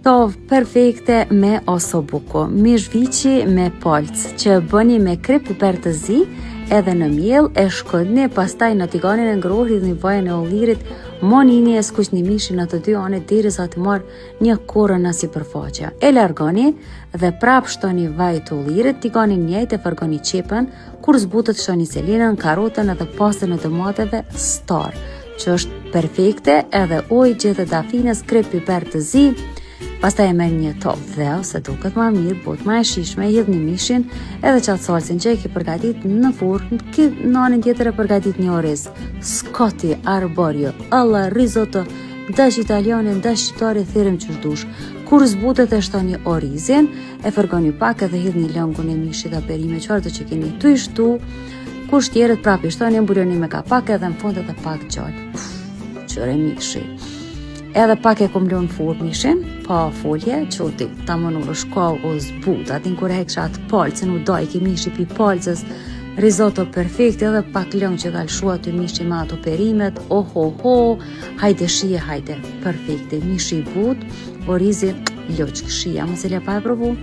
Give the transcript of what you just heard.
Tov perfekte me osobuko, mishviqi me polc, që bëni me krip piper të zi, edhe në miell e shkodni, pastaj në tiganin e ngrohtë dhe vajin e ullirit, monini e skuqni mishin në të dy anet derisa të marrë një korën në sipërfaqe. E largoni dhe prap shtoni vaj të ullirit, tiganin njëjtë e fërgoni qepën, kur zbutet shtoni selinën, karotën edhe pastën e tomateve star, që është perfekte, edhe ujë gjethe dafines, krip piper të zi. Pastaj e merr një tovë dhe ose duket më mirë, bot më e shishme, hidhni mishin edhe qatë salsin që e ki përgatit në furrë, në anën tjetër e përgatit një oriz, scotti, arborio, alla, risotto, dash italiane, dash shqiptare, thirrëm që dush. Kur zbutet e shtoni orizin, e fërgoni pak edhe hidhni lëngun e mishit dhe perime qartë që keni të ishtu, kur shtjerët prapi shtoni, mbuloni me kapak edhe në fund edhe pak gjallë. Qëre mishi. Edhe pak e kom lënë furrë mishin, pa folje, qoti ta mënurë shko o zbut, atin kur e heksha atë polcën, u doj ki mishi pi polcës, risotto perfekt, edhe pak lëngë që kalshua të mishi me ato perimet, hajde shije, hajde, perfekte, mishi i but, orizi, loqë, shia, mëse le pa e provu?